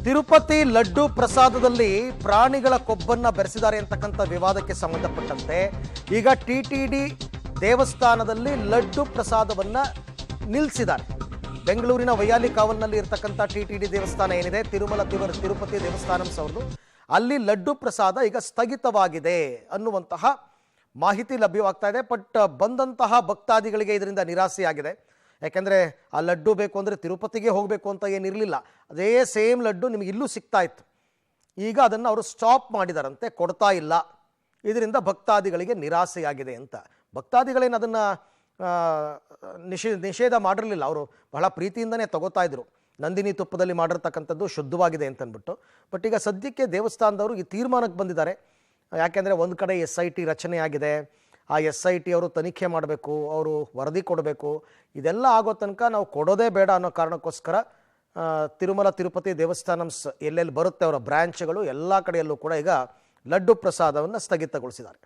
ತಿರುಪತಿ ಲಡ್ಡು ಪ್ರಸಾದದಲ್ಲಿ ಪ್ರಾಣಿಗಳ ಕೊಬ್ಬನ್ನ ಬೆರೆಸಿದ್ದಾರೆ ಅಂತಕ್ಕಂಥ ವಿವಾದಕ್ಕೆ ಸಂಬಂಧಪಟ್ಟಂತೆ ಈಗ ಟಿಟಿಡಿ ದೇವಸ್ಥಾನದಲ್ಲಿ ಲಡ್ಡು ಪ್ರಸಾದವನ್ನ ನಿಲ್ಲಿಸಿದ್ದಾರೆ. ಬೆಂಗಳೂರಿನ ವೈಯಾಲಿ ಕಾವಲ್ನಲ್ಲಿ ಇರತಕ್ಕಂಥ ಟಿಟಿಡಿ ದೇವಸ್ಥಾನ ಏನಿದೆ, ತಿರುಪತಿ ದೇವಸ್ಥಾನಂ ಅವ್ರದ್ದು, ಅಲ್ಲಿ ಲಡ್ಡು ಪ್ರಸಾದ ಈಗ ಸ್ಥಗಿತವಾಗಿದೆ ಅನ್ನುವಂತಹ ಮಾಹಿತಿ ಲಭ್ಯವಾಗ್ತಾ ಇದೆ. ಬಟ್ ಬಂದಂತಹ ಭಕ್ತಾದಿಗಳಿಗೆ ಇದರಿಂದ ನಿರಾಸೆಯಾಗಿದೆ. ಯಾಕೆಂದರೆ ಆ ಲಡ್ಡು ಬೇಕು ಅಂದರೆ ತಿರುಪತಿಗೆ ಹೋಗಬೇಕು ಅಂತ ಏನಿರಲಿಲ್ಲ, ಅದೇ ಸೇಮ್ ಲಡ್ಡು ನಿಮಗೆ ಇಲ್ಲೂ ಸಿಗ್ತಾ ಇತ್ತು. ಈಗ ಅದನ್ನು ಅವರು ಸ್ಟಾಪ್ ಮಾಡಿದಾರಂತೆ, ಕೊಡ್ತಾ ಇಲ್ಲ. ಇದರಿಂದ ಭಕ್ತಾದಿಗಳಿಗೆ ನಿರಾಸೆಯಾಗಿದೆ ಅಂತ. ಭಕ್ತಾದಿಗಳೇನು ಅದನ್ನು ನಿಷೇಧ ಮಾಡಿರಲಿಲ್ಲ, ಅವರು ಬಹಳ ಪ್ರೀತಿಯಿಂದನೇ ತಗೋತಾ ಇದ್ರು. ನಂದಿನಿ ತುಪ್ಪದಲ್ಲಿ ಮಾಡಿರ್ತಕ್ಕಂಥದ್ದು ಶುದ್ಧವಾಗಿದೆ ಅಂತಂದ್ಬಿಟ್ಟು. ಬಟ್ ಈಗ ಸದ್ಯಕ್ಕೆ ದೇವಸ್ಥಾನದವರು ಈ ತೀರ್ಮಾನಕ್ಕೆ ಬಂದಿದ್ದಾರೆ. ಯಾಕೆಂದರೆ ಒಂದು ಕಡೆ SIT ರಚನೆ ಆಗಿದೆ, ಆ SIT ಅವರು ತನಿಖೆ ಮಾಡಬೇಕು, ಅವರು ವರದಿ ಕೊಡಬೇಕು. ಇದೆಲ್ಲ ಆಗೋ ತನಕ ನಾವು ಕೊಡೋದೇ ಬೇಡ ಅನ್ನೋ ಕಾರಣಕ್ಕೋಸ್ಕರ ತಿರುಪತಿ ದೇವಸ್ಥಾನಮ್ಸ್ ಎಲ್ಲೆಲ್ಲಿ ಬರುತ್ತೆ ಅವರ ಬ್ರ್ಯಾಂಚ್ಗಳು ಎಲ್ಲ ಕಡೆಯಲ್ಲೂ ಕೂಡ ಈಗ ಲಡ್ಡು ಪ್ರಸಾದವನ್ನು ಸ್ಥಗಿತಗೊಳಿಸಿದ್ದಾರೆ.